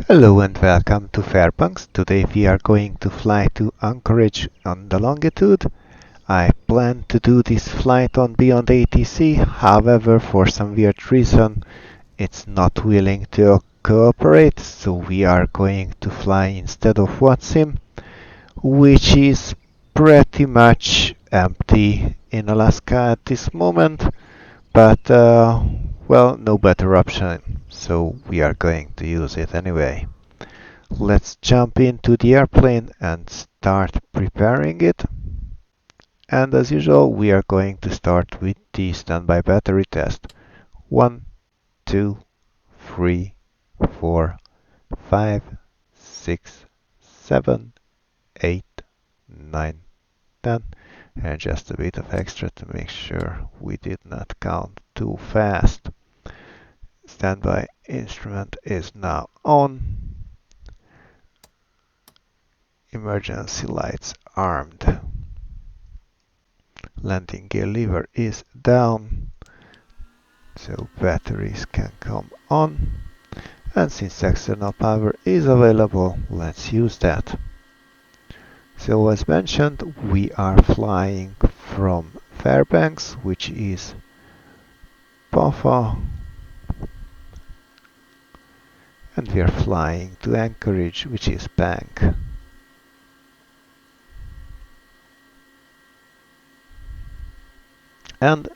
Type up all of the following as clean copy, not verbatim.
Hello and welcome to Fairbanks. Today we are going to fly to Anchorage on the Longitude. I plan to do this flight on Beyond ATC, however for some weird reason it's not willing to cooperate, so we are going to fly instead of Vatsim, which is pretty much empty in Alaska at this moment, but well, no better option, so we are going to use it anyway. Let's jump into the airplane and start preparing it. And as usual, we are going to start with the standby battery test. 1, 2, 3, 4, 5, 6, 7, 8, 9, 10, and just a bit of extra to make sure we did not count too fast. Standby instrument is now on. Emergency lights armed. Landing gear lever is down, so batteries can come on. And since external power is available, let's use that. So as mentioned, we are flying from Fairbanks, which is PAFA, and we are flying to Anchorage, which is PANC. And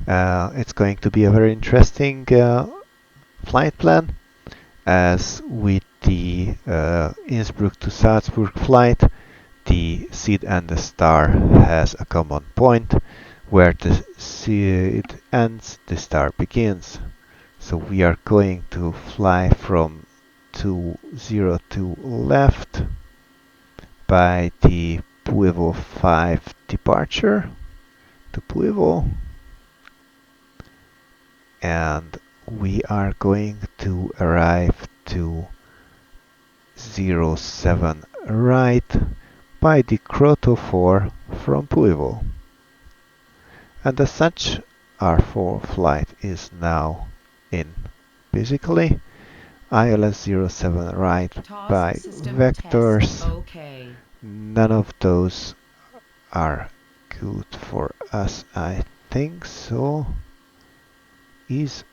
it's going to be a very interesting flight plan, as with the Innsbruck to Salzburg flight, the seed and the star has a common point. Where the seed ends, the star begins. So we are going to fly from 202 left by the Puevo 5 departure to Puevo, and we are going to arrive to 07 right by the Croto 4 from Puevo. And as such, our flight is now in. Basically, ILS 07 right by vectors. Okay. None of those are good for us, I think. So is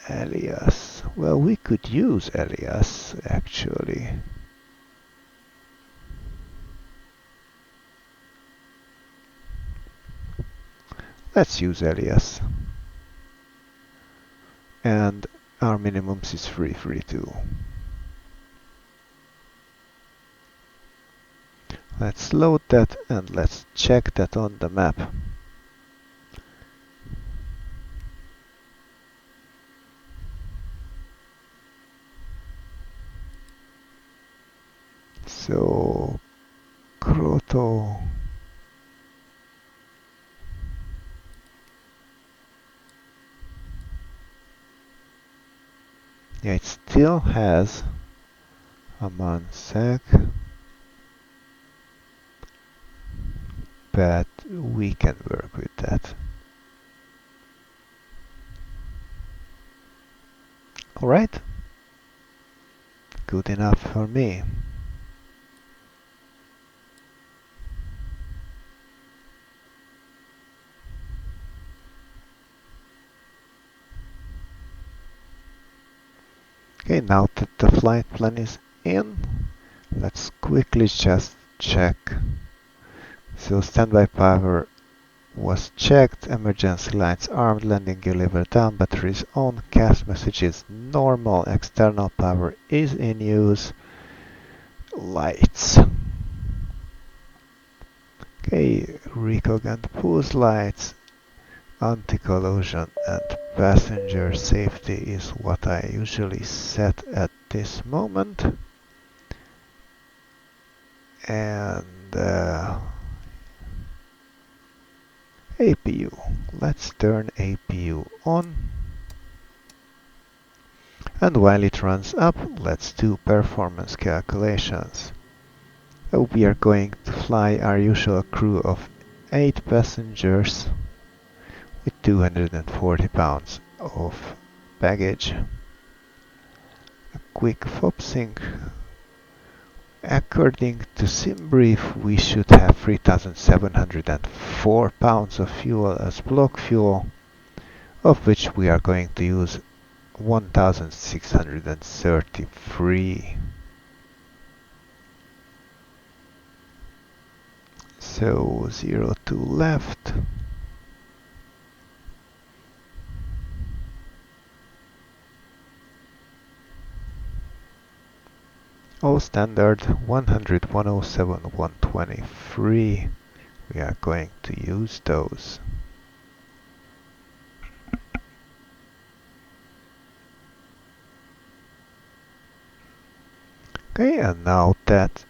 alias. Well, we could use alias actually. Let's use alias. And our minimums is 332. Let's load that and let's check that on the map. So, Croto. Yeah, it still has a Mansec, but we can work with that. Alright, good enough for me. Okay, now that the flight plan is in, let's quickly just check. So standby power was checked, emergency lights armed, landing gear lever down, batteries on, CAS message is normal, external power is in use, lights. Okay, recog and pulse lights, anti-collision and passenger safety is what I usually set at this moment. And APU. Let's turn APU on. And while it runs up, let's do performance calculations. We are going to fly our usual crew of 8 passengers with 240 pounds of baggage. A quick FOB-sync. According to SimBrief, we should have 3,704 pounds of fuel as block fuel, of which we are going to use 1,633. So 02 left. All standard 100, 107, 123. We are going to use those. Okay, and now that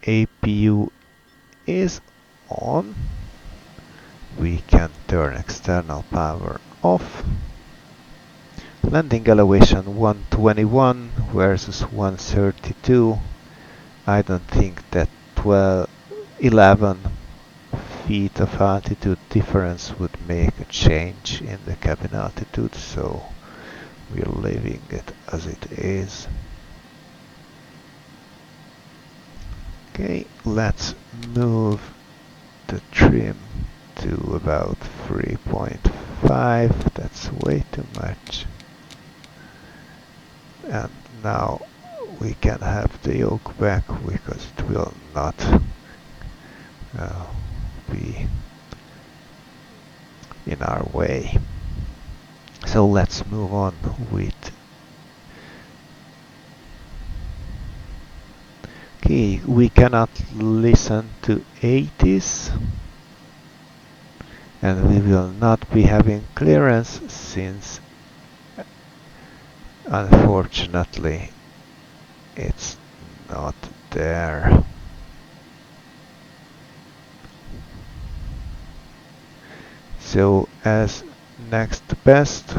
APU is on, we can turn external power off. Landing elevation 121 versus 132. I don't think that 11 feet of altitude difference would make a change in the cabin altitude, so we're leaving it as it is. Okay, let's move the trim to about 3.5. That's way too much. And now we can have the yoke back because it will not be in our way. So let's move on with. Okay, we cannot listen to 80s, and we will not be having clearance since unfortunately it's not there. So as next best,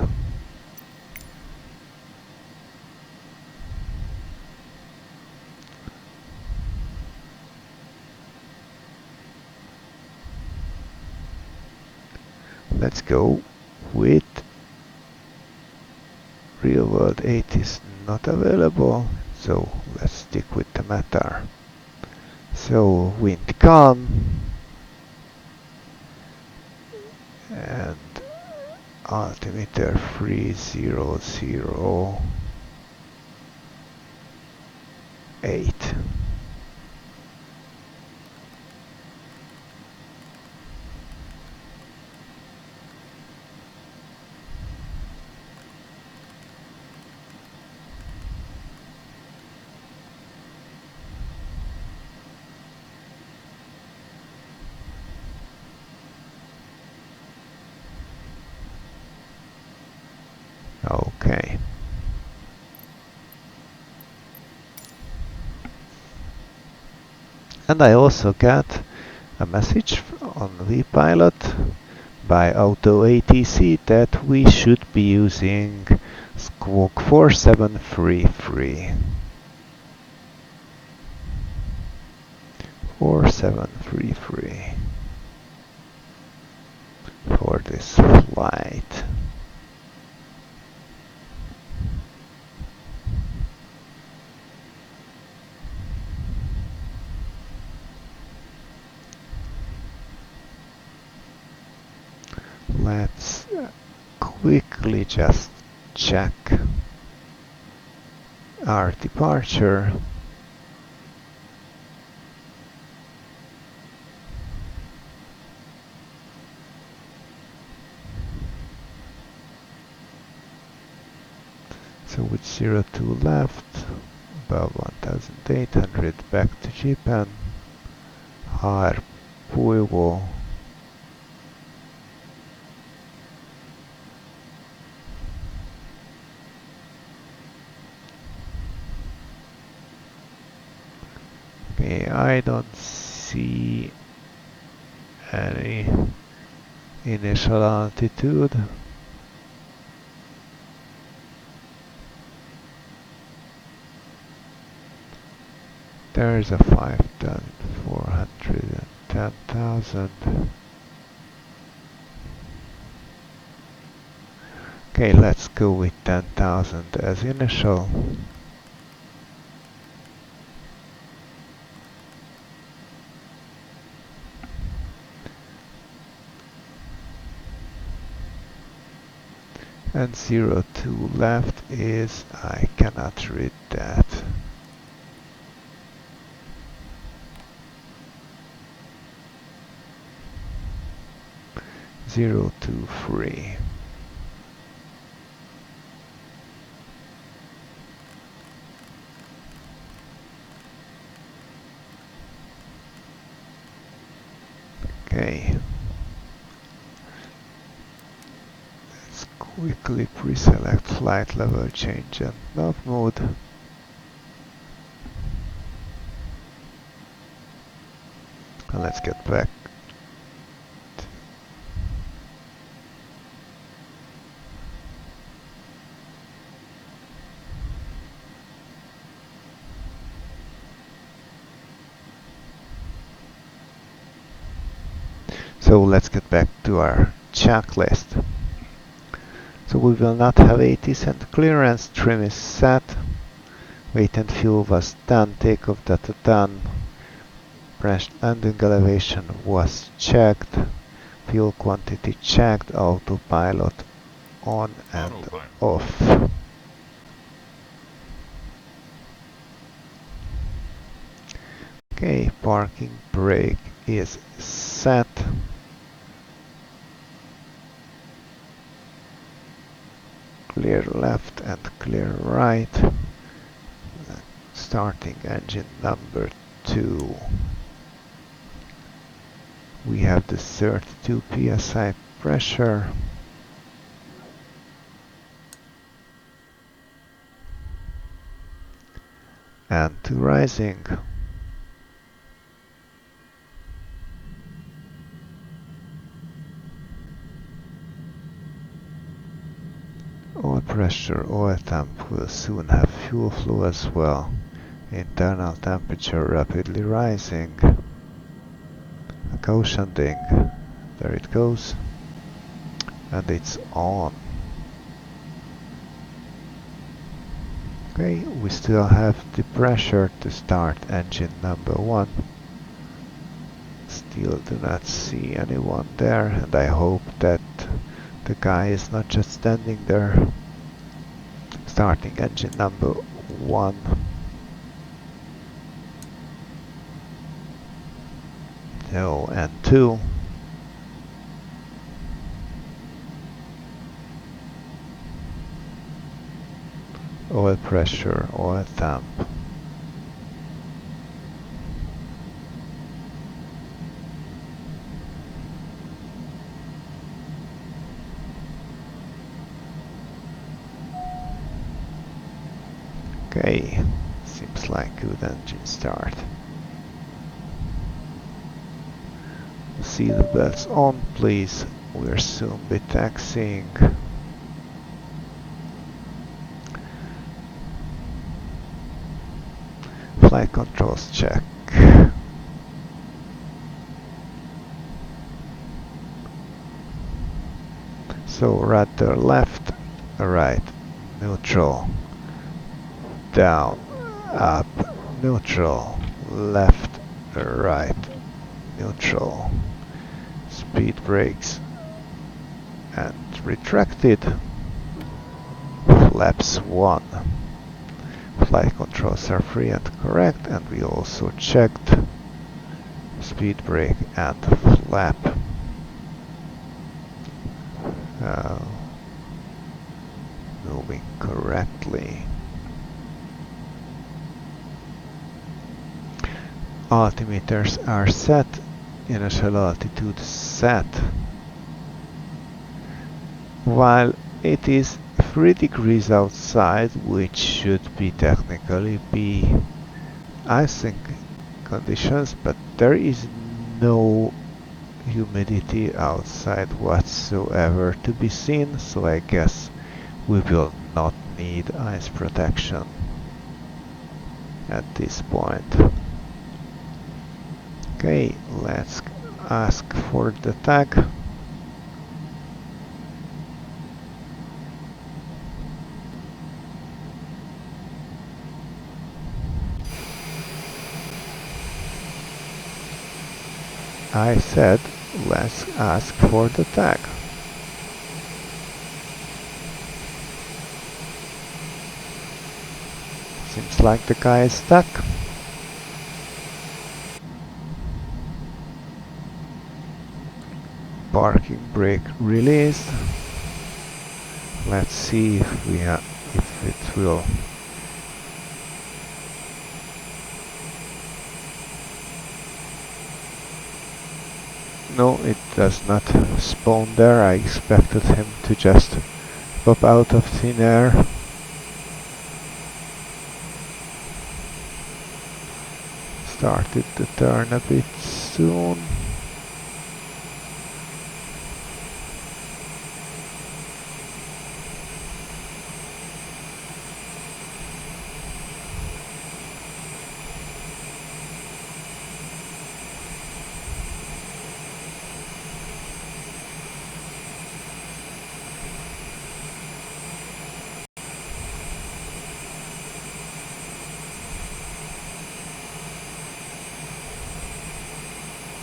let's go with real world 8 is not available, so let's stick with the matter. So wind calm and altimeter 3008. Okay. And I also got a message on vPilot by Auto ATC that we should be using Squawk 4733. 4733 for this flight. Let's quickly just check our departure. So with 02 left, about 1800 back to Japan, Harpuivo. Okay, I don't see any initial altitude. There's a 5,410,000. Okay, let's go with 10,000 as initial. And 02 left is, I cannot read that. 023. Okay. Let's quickly pre-select flight level change and nav mode. And let's get back. So let's get back to our checklist. So we will not have 80% clearance, trim is set, weight and fuel was done, takeoff data done, crash landing elevation was checked, fuel quantity checked, autopilot on and off. Okay, parking brake is set. Clear left and clear right. Starting engine number 2. We have the 32 psi pressure. And 2 rising. Oil pressure, oil temp will soon have fuel flow as well. Internal temperature rapidly rising. A caution ding. There it goes. And it's on. Okay, we still have the pressure to start engine number 1. Still do not see anyone there, and I hope that the guy is not just standing there. Starting engine number 1. No, and 2. Oil pressure, oil temp. Okay, seems like good engine start. Seat belts on, please. We'll soon be taxiing. Flight controls check. So rudder left, right, neutral, down, up, neutral, left, right, neutral, speed brakes and retracted, flaps 1. Flight controls are free and correct, and we also checked speed brake and flap. Moving correctly. Altimeters are set, initial altitude set. While it is 3 degrees outside, which should be technically be icing conditions, but there is no humidity outside whatsoever to be seen, so I guess we will not need ice protection at this point. Okay, let's ask for the tag. I said, let's ask for the tag. Seems like the guy is stuck. Parking brake released. Let's see if it will. No, it does not spawn there. I expected him to just pop out of thin air. Started to turn a bit soon.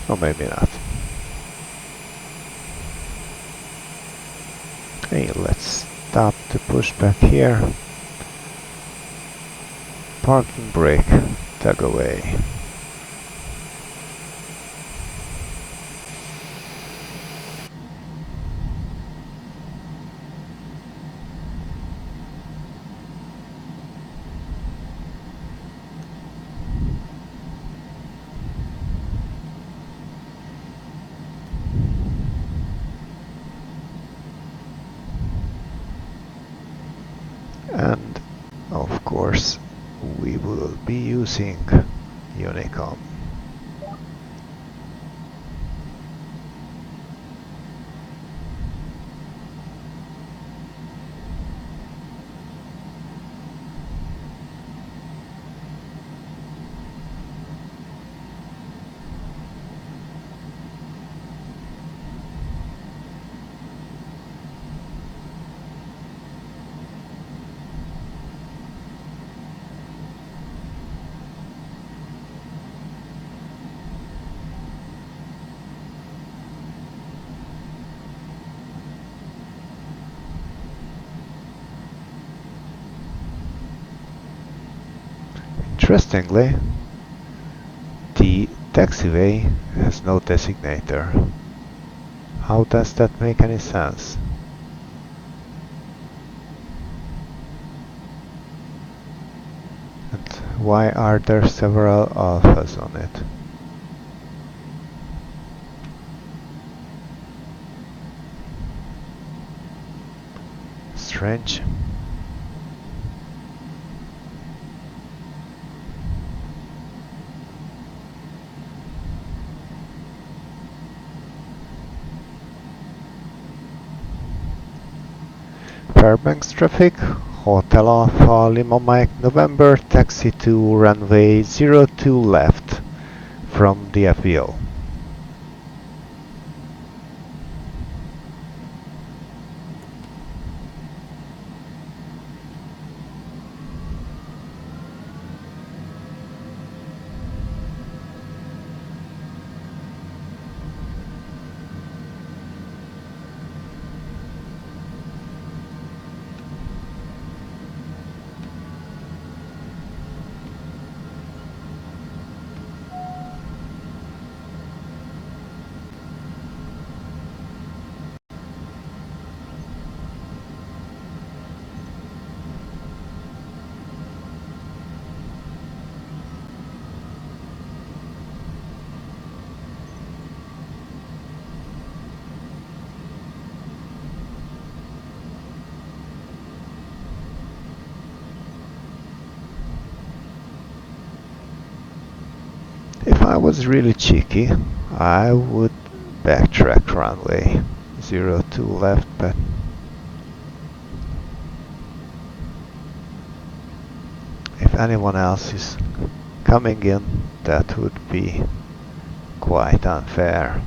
Or maybe not. Okay, let's stop the pushback here. Parking brake, tug away. And of course we will be using unicom. Interestingly, the taxiway has no designator. How does that make any sense? And why are there several alphas on it? Strange. Fairbanks traffic, Hotel Alpha Lima Mike November, taxi to runway 02 left from the FBO. If I was really cheeky, I would backtrack runway 02 left, but if anyone else is coming in, that would be quite unfair.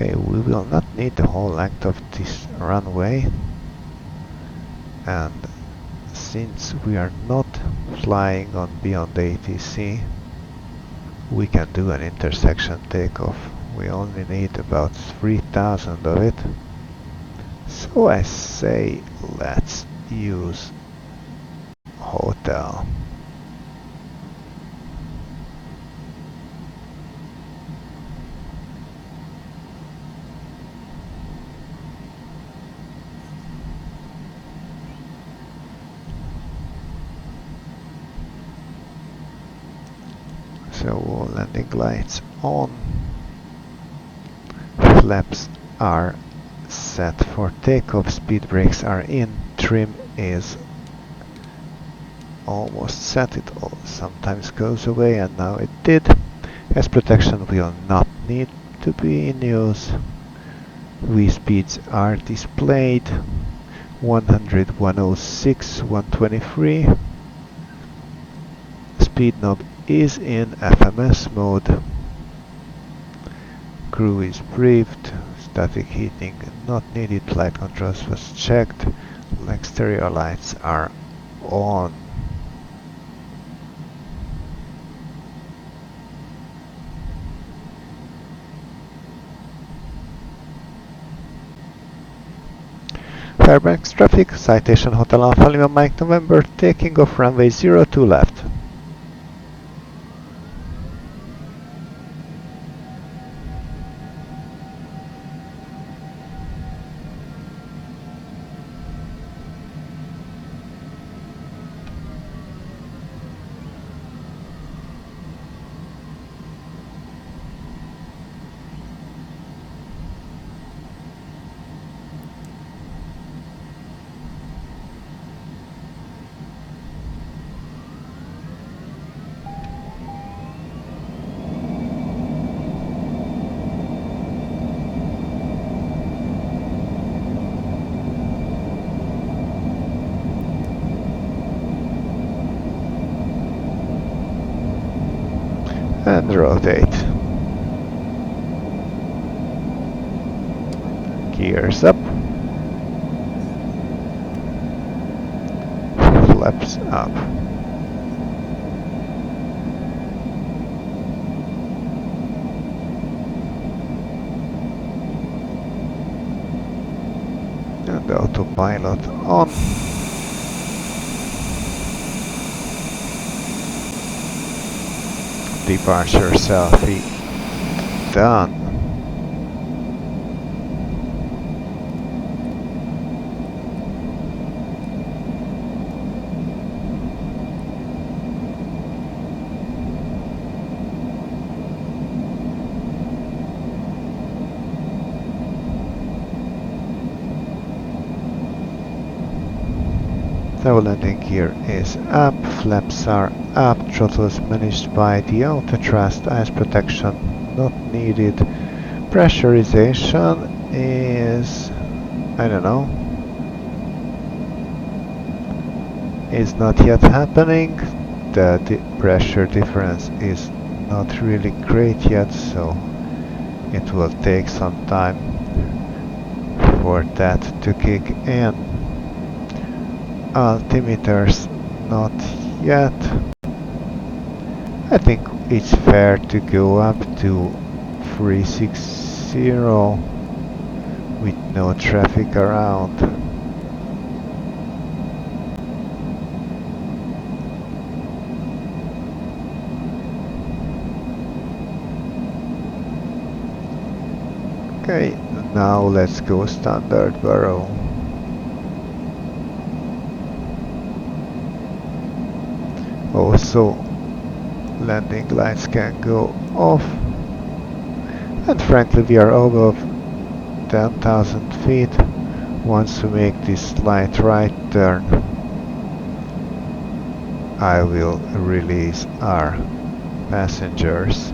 Okay, we will not need the whole length of this runway, and since we are not flying on beyond ATC, we can do an intersection takeoff. We only need about 3,000 of it. So I say let's use hotel. So landing lights on, flaps are set for takeoff, speed brakes are in, trim is almost set. It sometimes goes away, and now it did. As protection will not need to be in use. V-speeds are displayed, 100, 106, 123. Speed knob is in FMS mode. Crew is briefed. Static heating not needed. Flight controls was checked. Exterior lights are on. Fairbanks traffic, Citation Hotel Alpha Lima Mike November, taking off runway 02 left. And rotate. Gears up. Flaps up. And autopilot on. Departure selfie done. The landing gear is up, flaps are up, throttles managed by the auto thrust, ice protection not needed, pressurization is, I don't know, is not yet happening. The pressure difference is not really great yet, so it will take some time for that to kick in. Altimeters not yet. I think it's fair to go up to 360 with no traffic around. Okay, now let's go standard barrel. Also, landing lights can go off, and frankly we are above 10,000 feet. Once we make this slight right turn, I will release our passengers.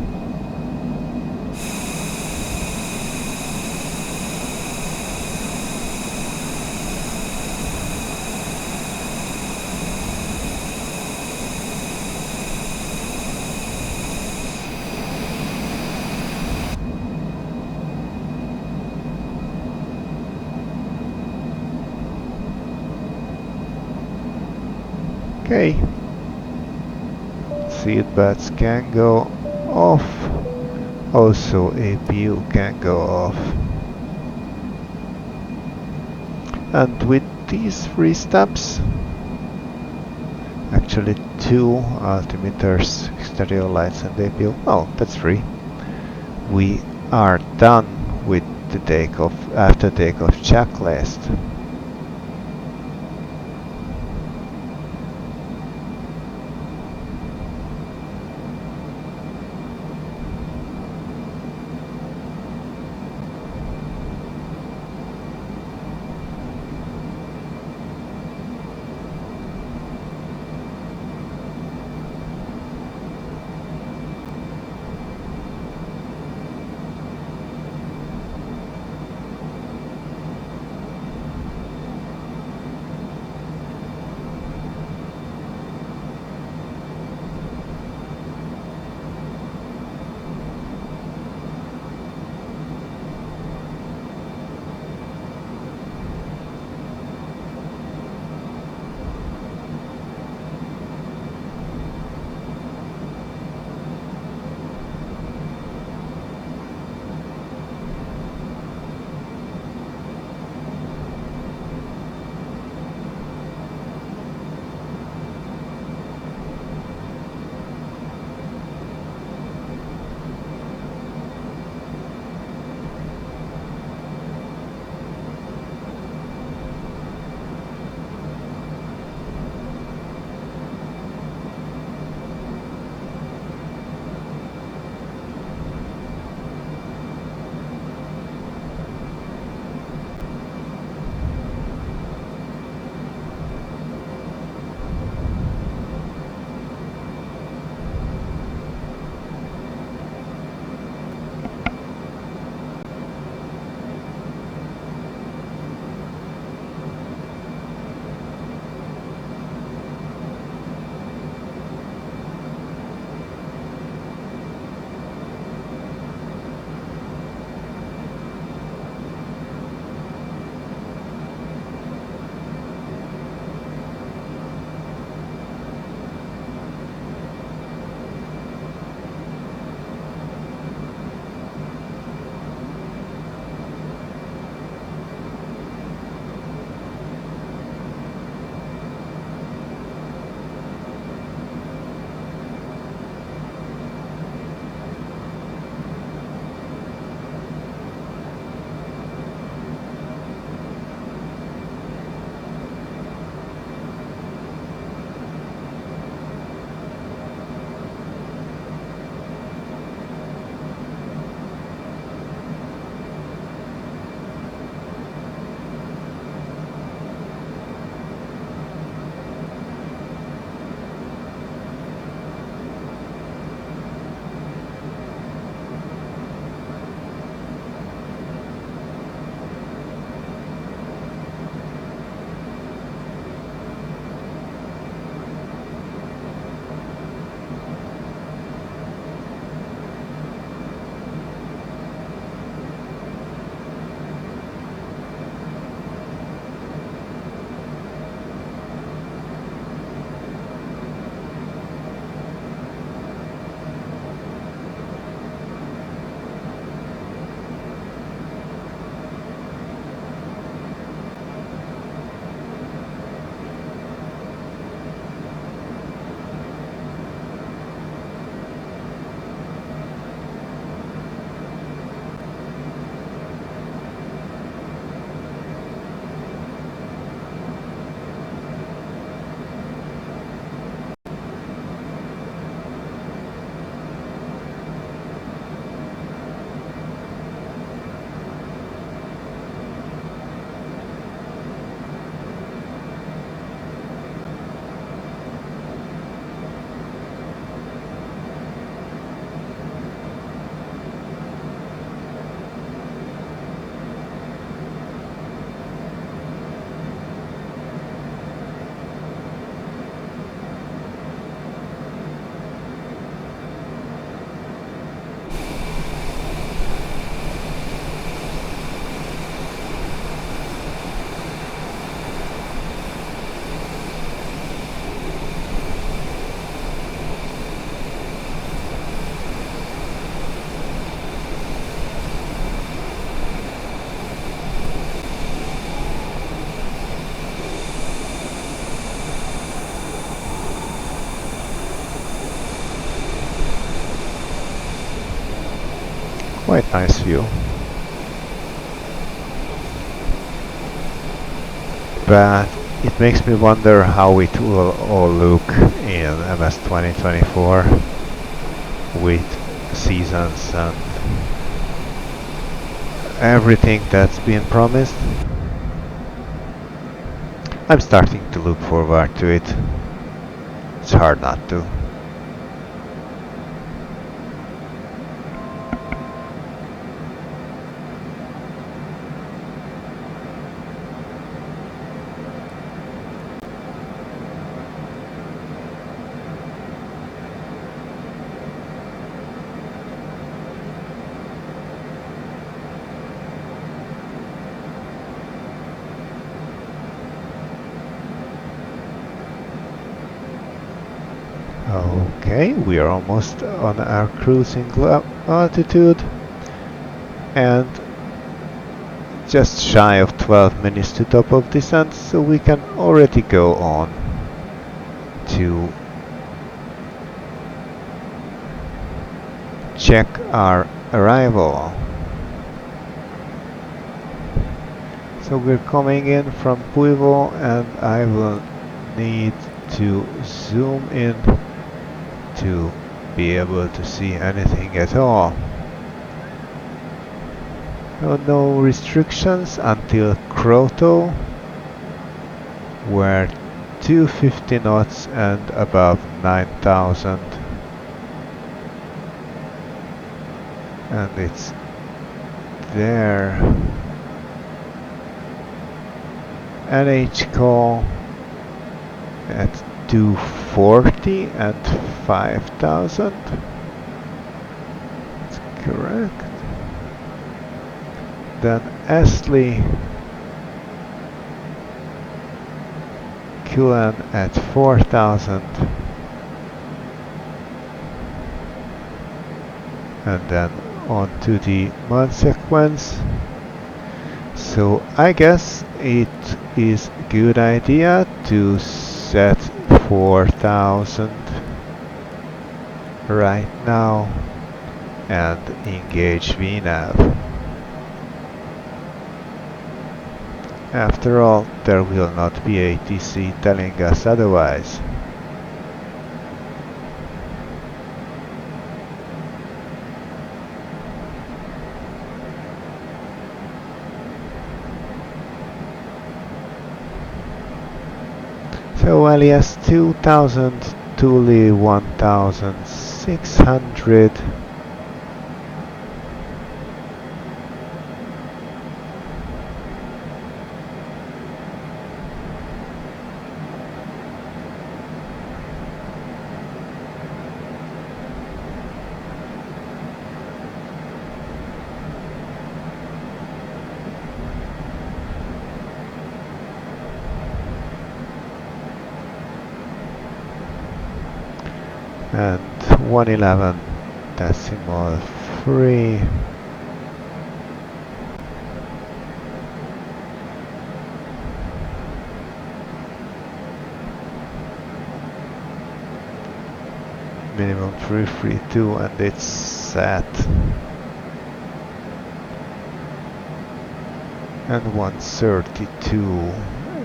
Okay. Seatbelts can go off. Also APU can go off. And with these 3 steps, actually 2 altimeters, exterior lights and APU, oh that's 3, we are done with the takeoff, after takeoff checklist. Quite nice view. But it makes me wonder how it will all look in MS 2024 with seasons and everything that's been promised. I'm starting to look forward to it. It's hard not to. Okay, we are almost on our cruising altitude and just shy of 12 minutes to top of descent, so we can already go on to check our arrival. So we're coming in from Puivo and I will need to zoom in to be able to see anything at all. No restrictions until Kroto, where 250 knots and above 9,000, and it's there. NH call at 240 and 5,000. That's correct. Then Astley QN at 4,000. And then on to the month sequence. So I guess it is a good idea to set 4,000 right now and engage VNAV. After all, there will not be ATC telling us otherwise. So alias 2000, Thule 1600. And 111 decimal 3. Minimum 332 and it's set. And 132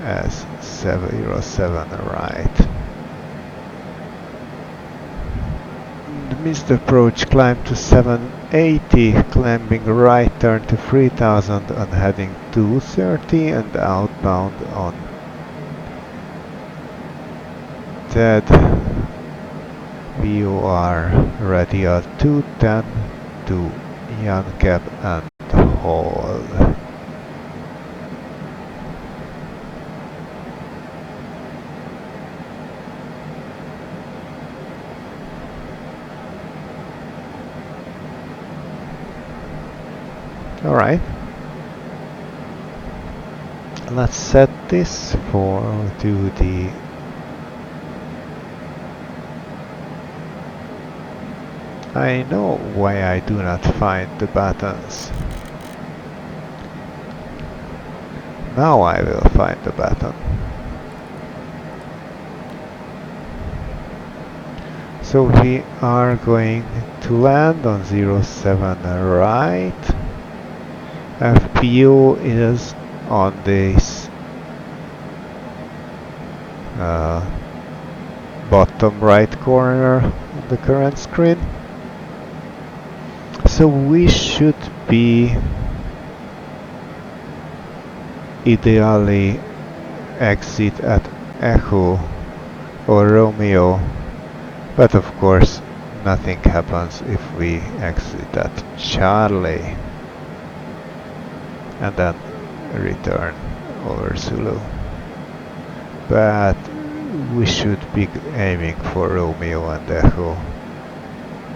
as 707 right. Missed approach climb to 780, climbing right turn to 3000 and heading 230 and outbound on Ted. VOR radial 210 to Yankeb and hold. Alright, let's set this to the I know why I do not find the buttons. Now I will find the button. So we are going to land on 07 right. FPU is on this bottom right corner of the current screen. So we should be ideally exit at Echo or Romeo, but of course nothing happens if we exit at Charlie and then return over Zulu. But we should be aiming for Romeo and Echo.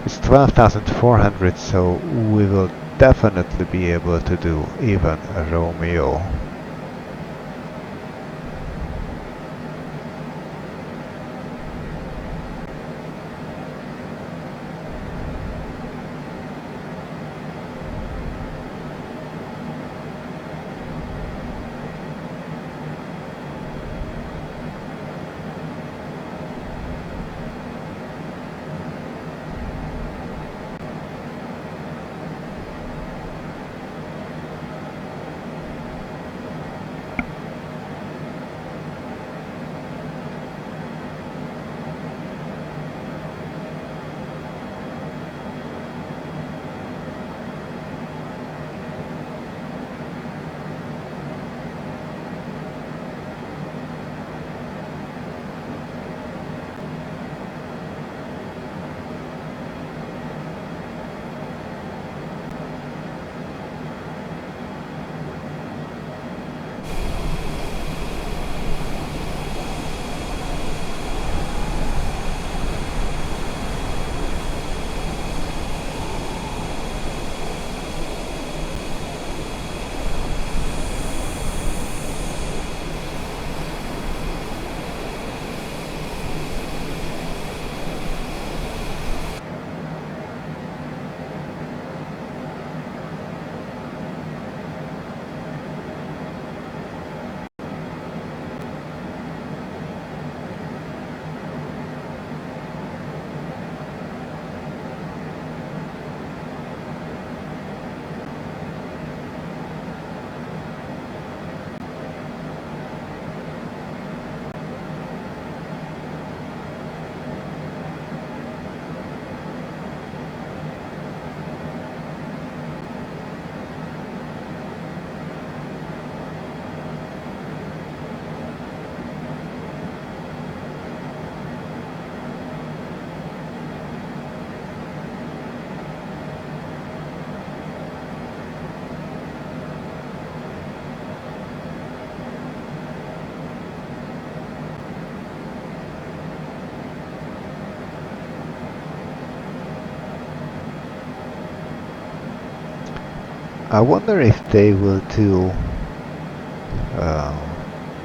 It's 12,400, so we will definitely be able to do even a Romeo. I wonder if they will do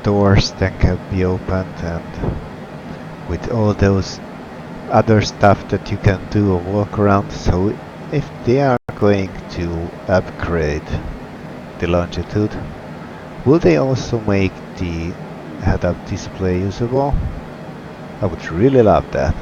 doors that can be opened and with all those other stuff that you can do or walk around. So if they are going to upgrade the longitude, will they also make the head-up display usable? I would really love that.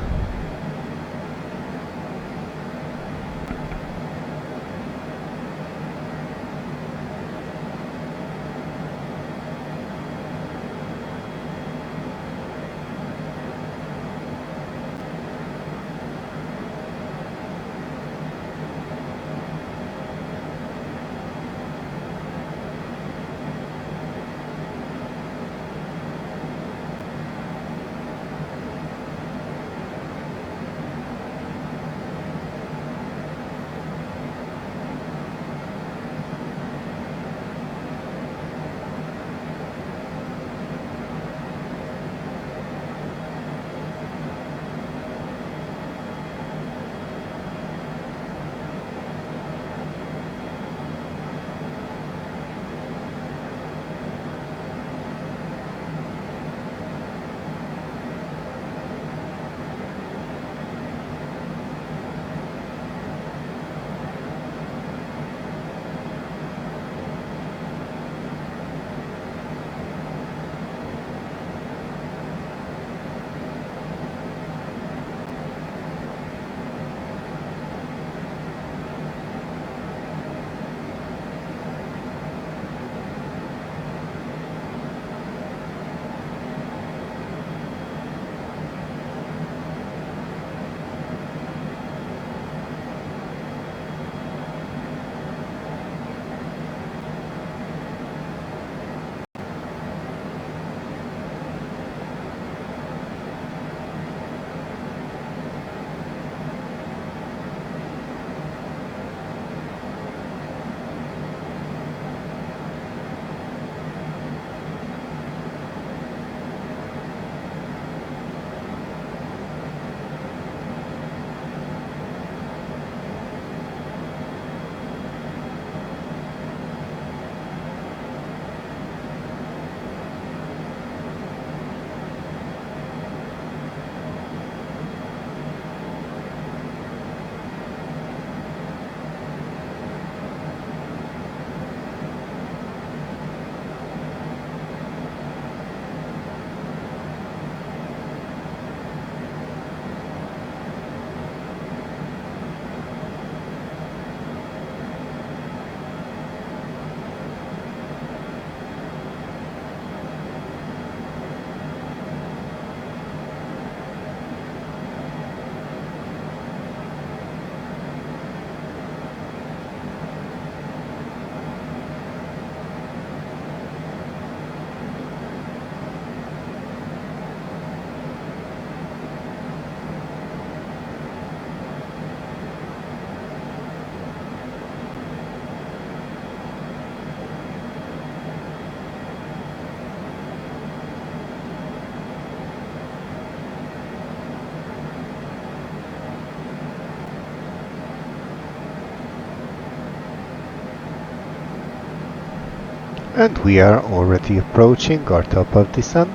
And we are already approaching our top of descent.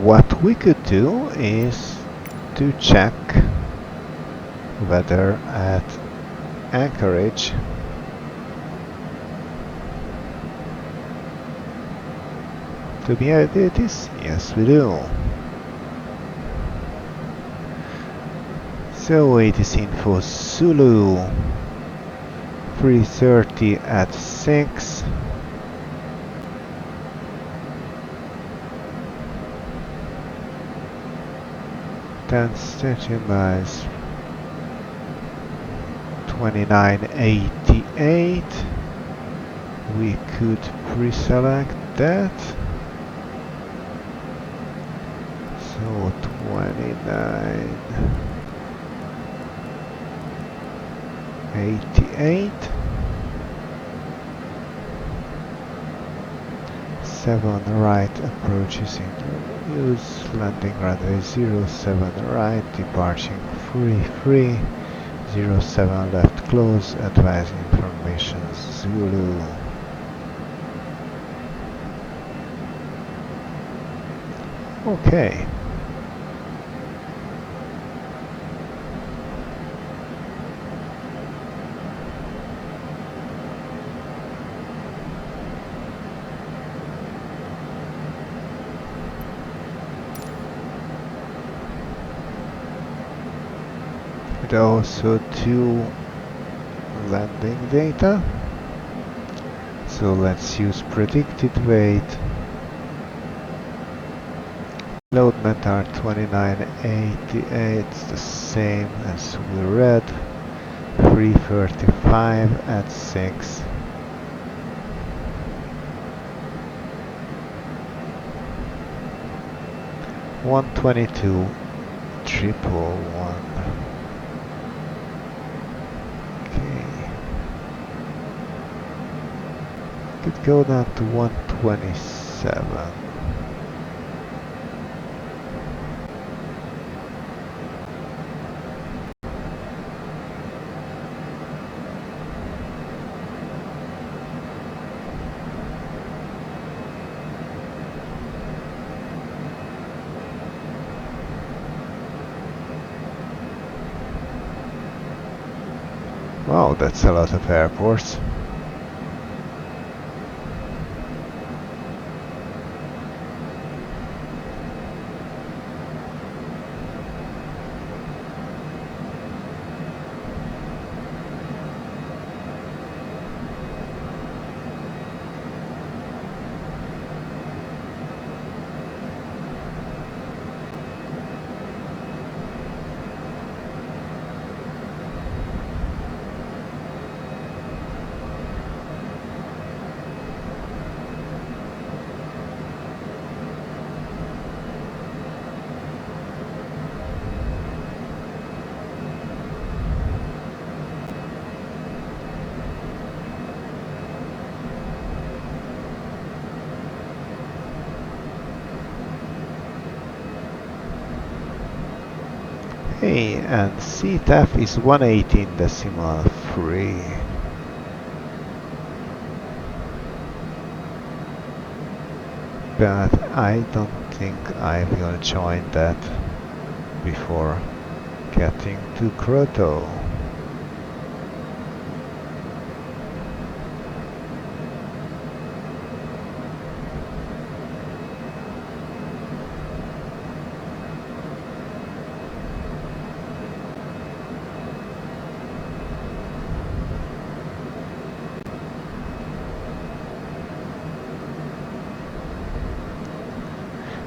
What we could do is to check whether at Anchorage do we have this? Yes, we do. So it is info Zulu 330 at 6. Then station bus 2988. We could pre-select that. So 2988. 7 right approaches in use, landing runway 07 right, departing 33, 07 left close, advise information Zulu. Okay. Also two landing data, so let's use predicted weight. Load METAR 2988, it's the same as we read. 335 at 6. $122 triple one. Could go down to 127. Wow, that's a lot of airports. Okay, and CTAF is 118.3. But I don't think I will join that before getting to Grotto.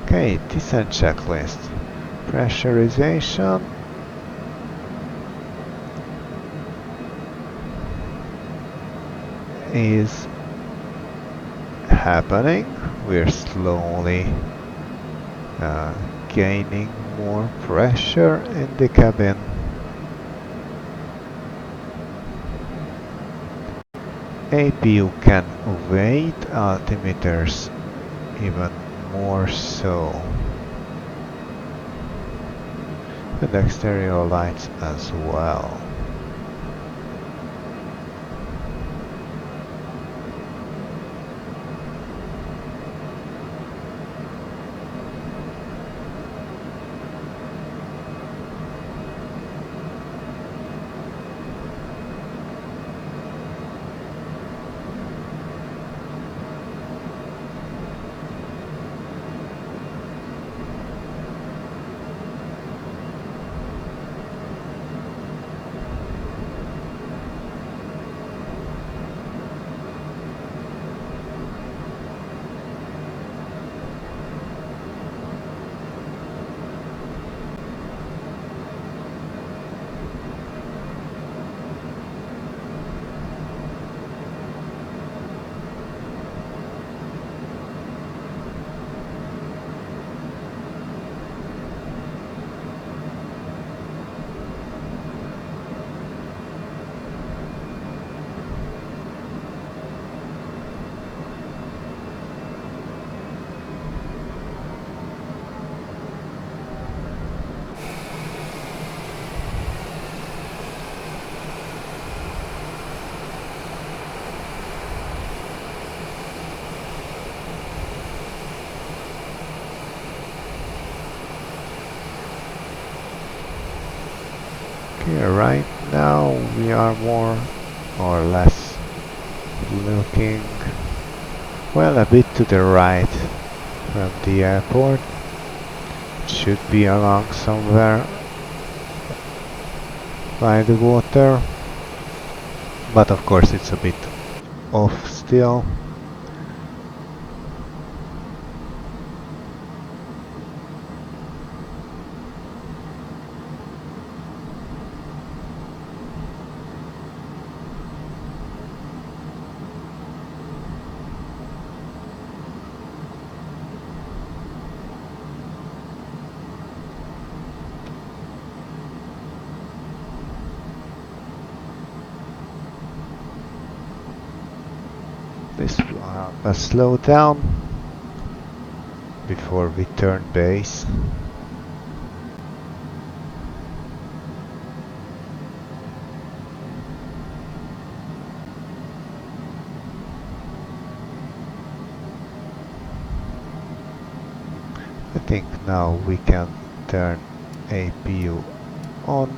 Okay, descent checklist. Pressurization. Is happening. We're slowly gaining more pressure in the cabin. APU can weight altimeters even more so. And exterior lights as well. Okay, right now we are more or less looking, well, a bit to the right from the airport. It should be along somewhere by the water, but of course it's a bit off still. This will have a slow down before we turn base. I think now we can turn APU on.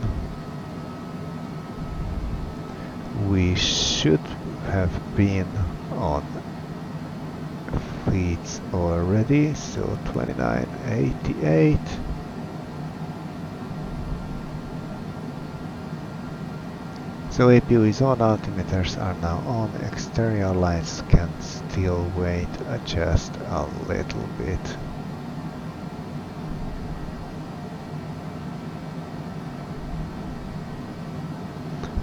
We should have been on feeds already, so 2988. So APU is on, altimeters are now on, exterior lights can still wait just a little bit.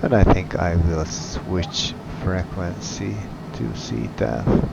And I think I will switch frequency to CTAF.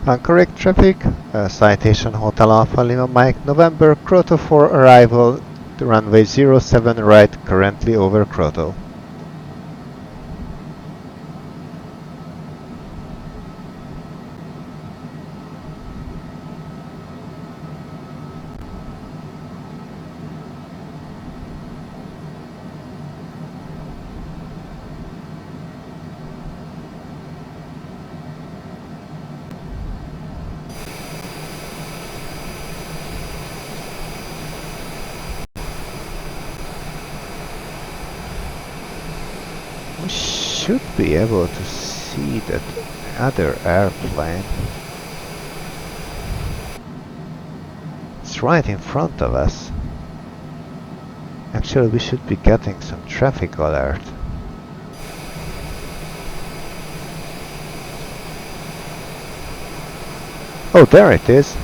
Anchorage traffic, Citation Hotel Alpha Lima Mike November, Kroto for arrival, runway 07 right, currently over Kroto. We should be able to see that other airplane. It's right in front of us. Actually, we should be getting some traffic alert. Oh, there it is.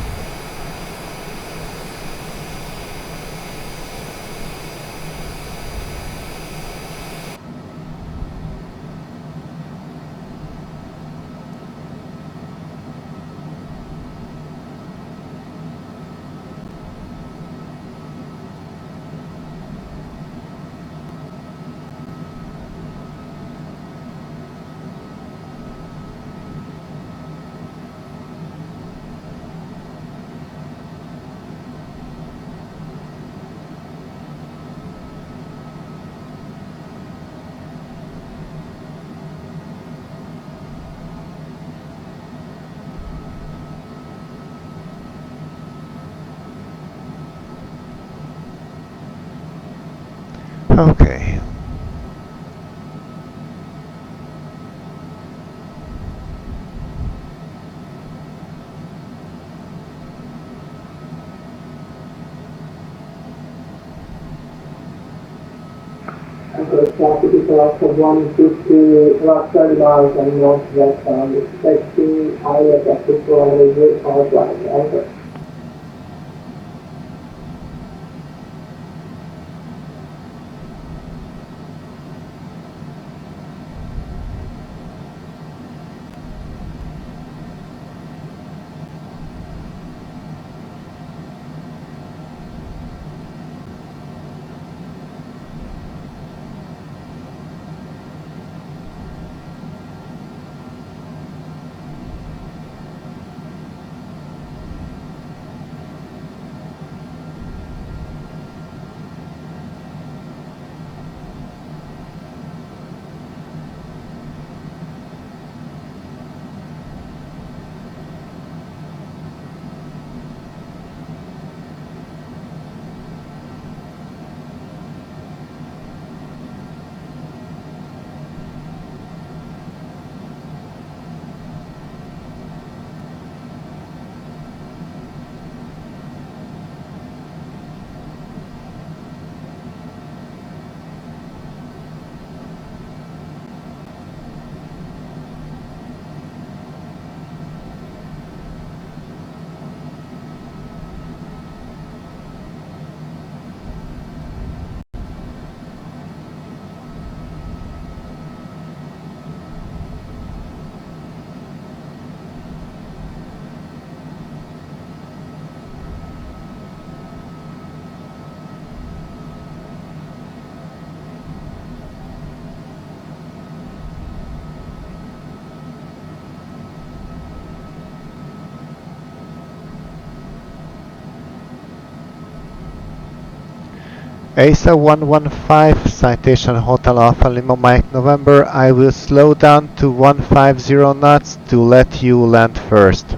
Okay. Anchorage traffic is left of 150, left 30 miles and northwest bound, expecting highway traffic for runway 05 right, Anchorage. ASA 115, Citation Hotel Alpha Lima Mike November, I will slow down to 150 knots to let you land first.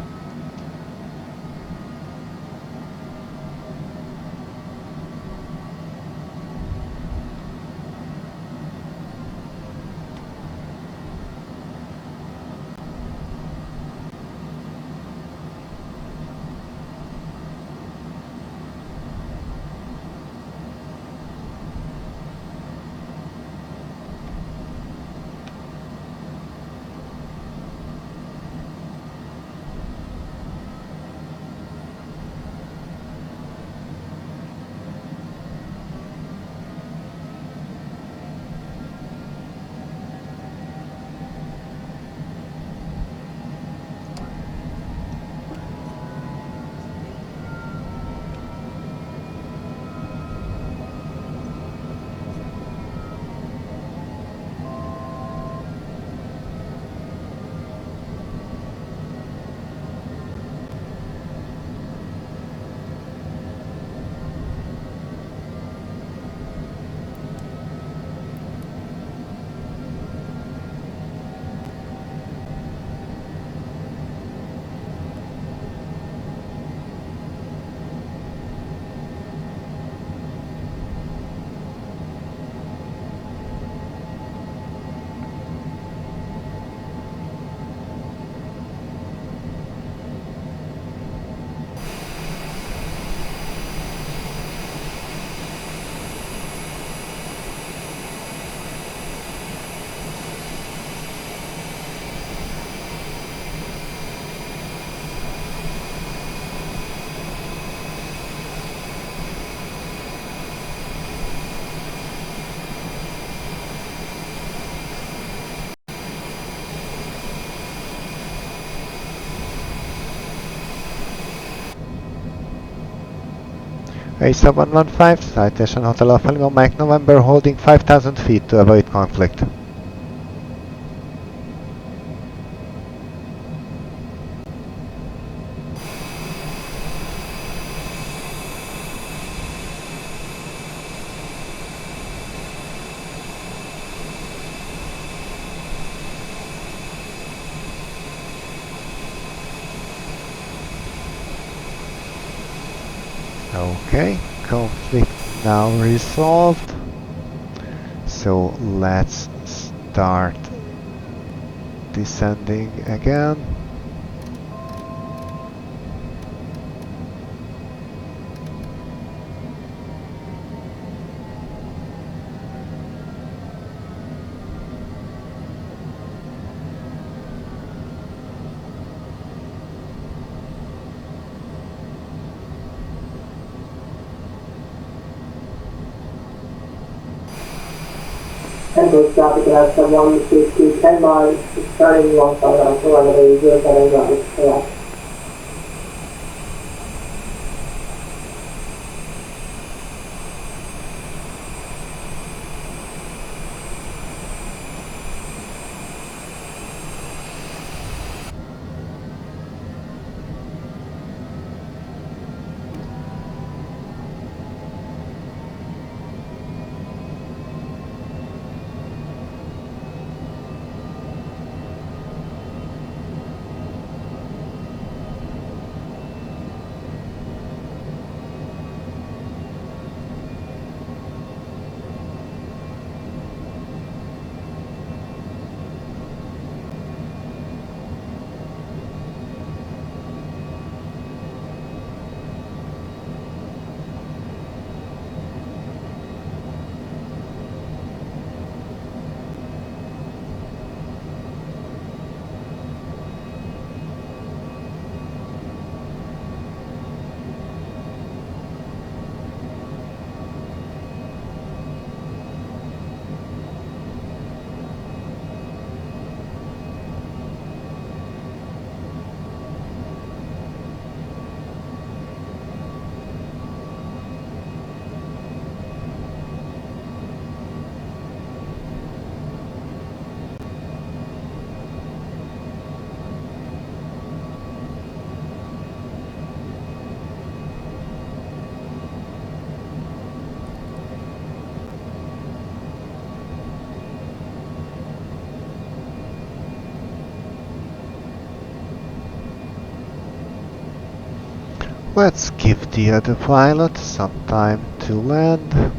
ASA 115, Citation Hotel Alpha Lima, Mike November, holding 5,000 feet to avoid conflict. Okay, conflict now resolved. So let's start descending again. Anchorage traffic at 150, 10 miles, turning wrong side on runway 07 right, correct. Let's give the other pilot some time to land.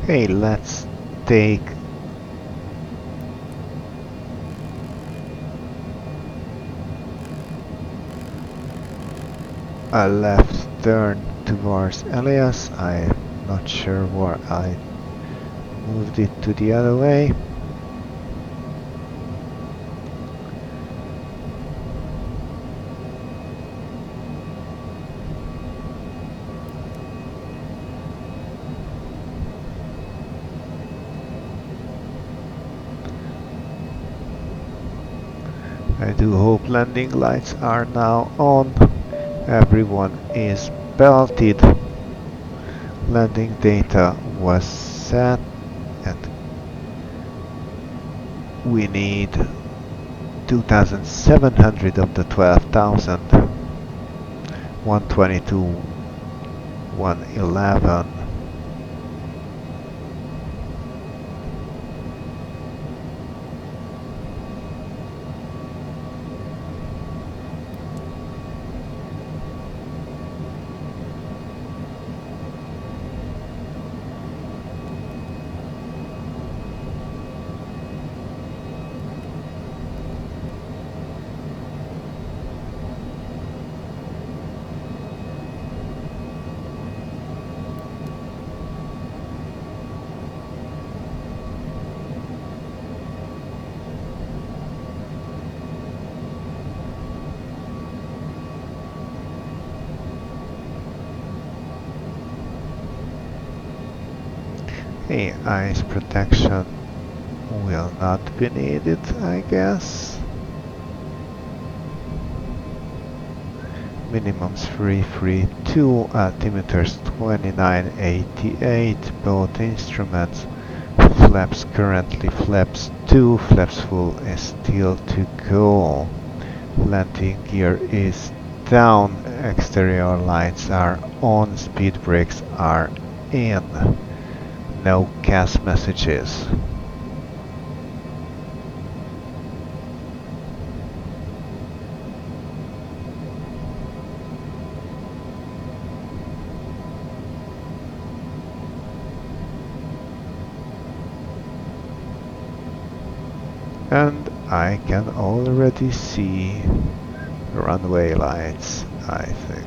Okay, let's take a left turn towards Elias. I'm not sure where I moved it to the other way. I do hope landing lights are now on. Everyone is belted. Landing data was set and we need 2,700 of the 12,000. 122, 111. Okay, ice protection will not be needed, I guess. Minimums 332, altimeters 2988, both instruments. Flaps currently flaps 2, flaps full is still to go. Landing gear is down, exterior lights are on, speed brakes are in. No CAS messages. And I can already see runway lights, I think.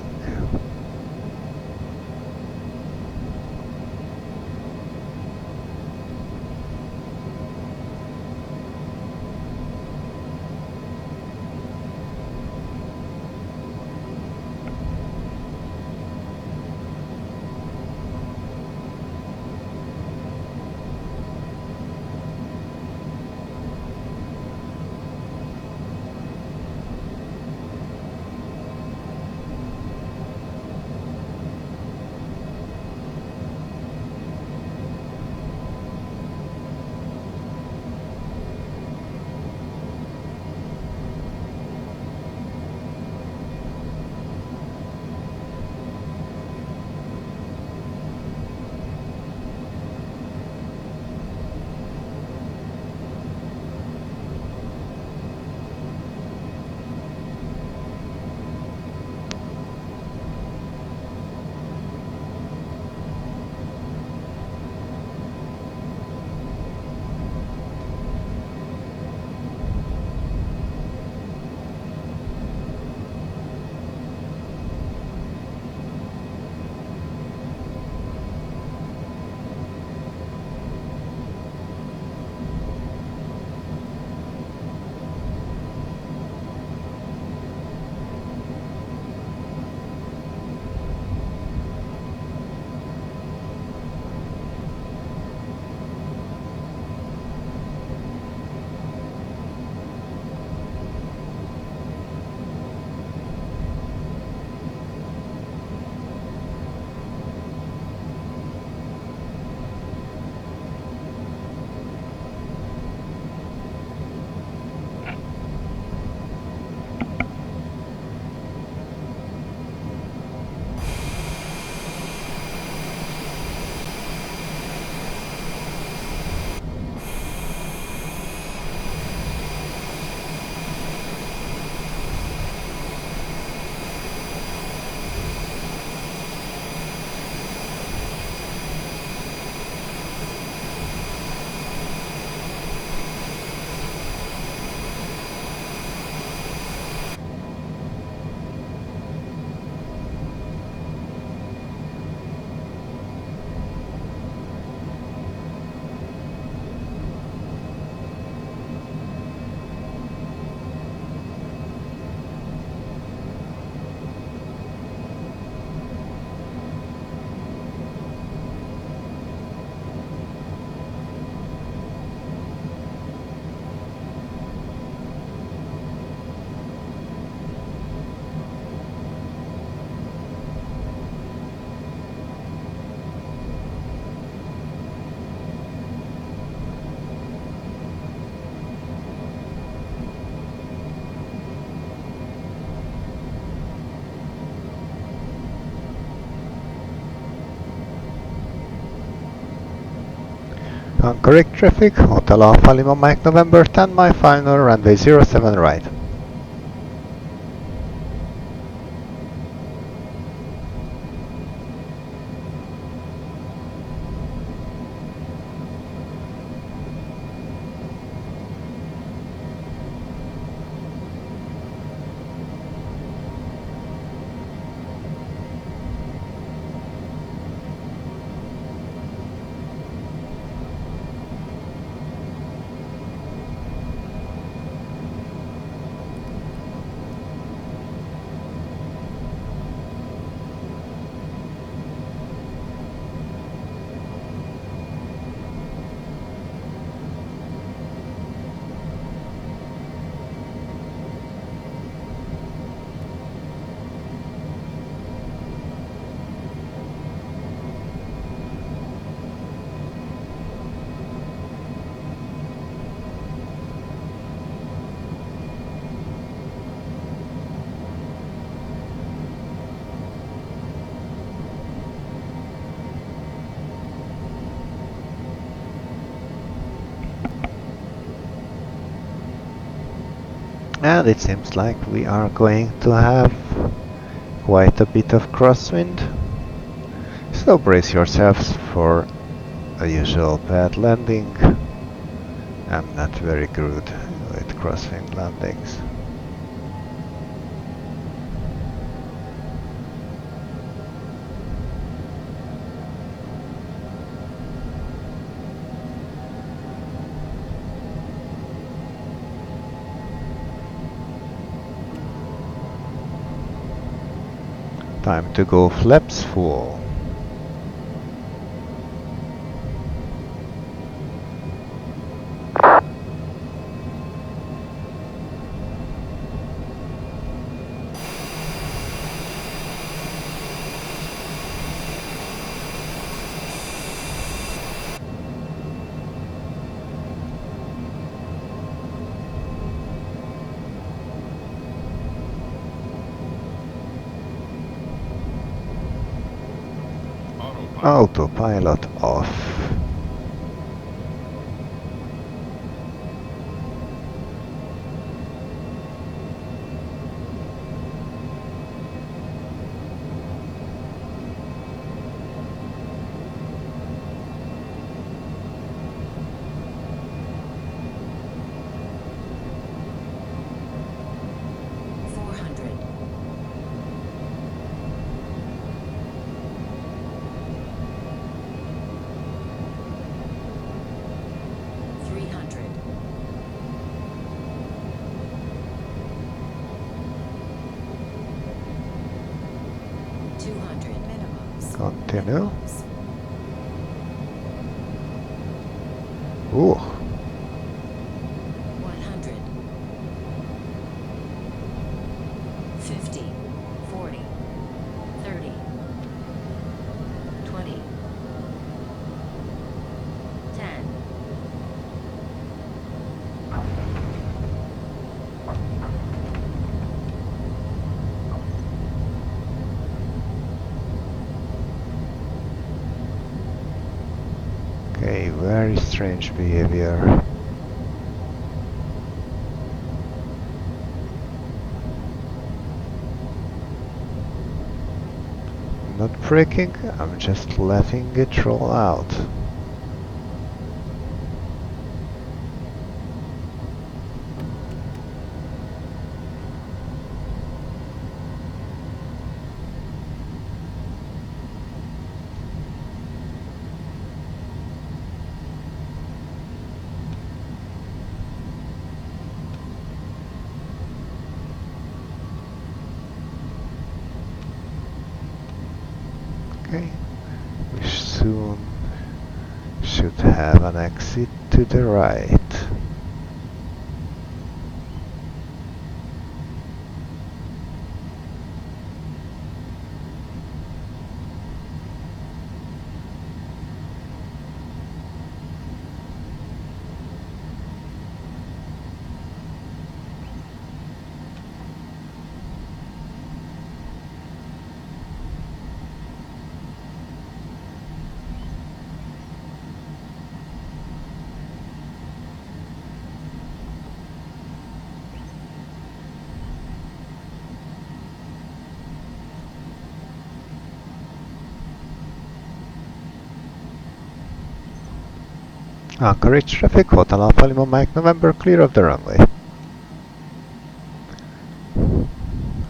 Correct traffic, Hotel Alpha Lima Mike November 10 my final runway 07 right. And it seems like we are going to have quite a bit of crosswind. So brace yourselves for a usual bad landing. I'm not very good with crosswind landings. Time to go flaps full. Autopilot off. Continue. Ooh. 100. 50. 40. 30. 20. 10. Okay, very strange behavior. Not braking, I'm just letting it roll out. Okay, we soon should have an exit to the right. Anchorage traffic, Hotel Alpha Lima Mike November, clear of the runway.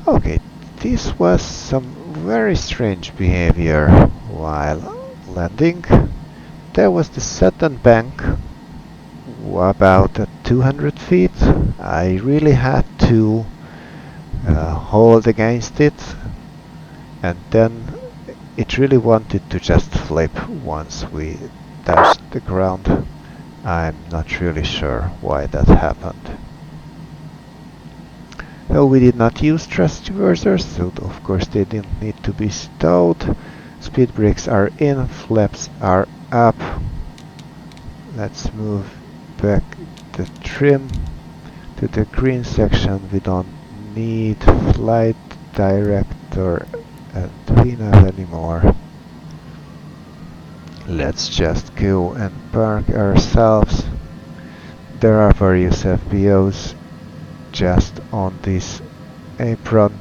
Okay, this was some very strange behavior while landing. There was the sudden bank about at 200 feet. I really had to hold against it, and then it really wanted to just flip once we touched the ground. I'm not really sure why that happened. No, we did not use thrust reversers, so of course they didn't need to be stowed. Speed brakes are in, flaps are up. Let's move back the trim to the green section. We don't need flight director and VNAV anymore. Let's just go and park ourselves. There are various FBOs just on this apron.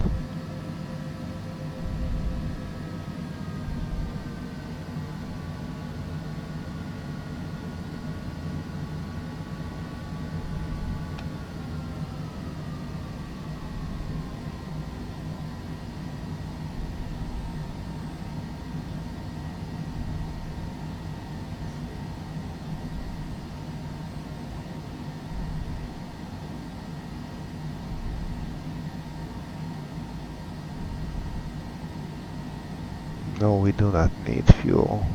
No, we do not need fuel.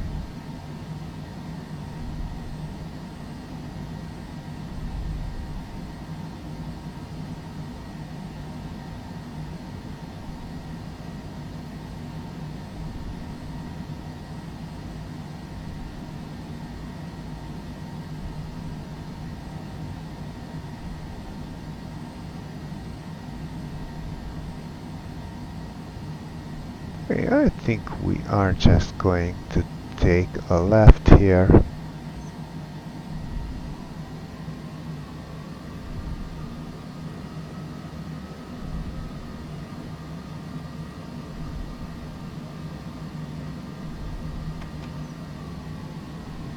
Okay, I think we are just going to take a left here.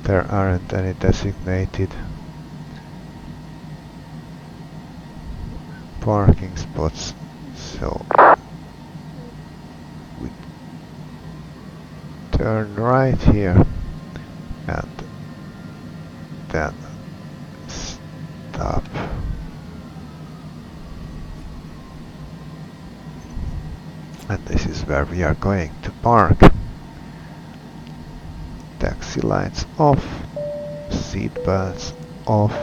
There aren't any designated parking spots, so we turn right here and then stop. And this is where we are going to park. Taxi lights off, seat belts off.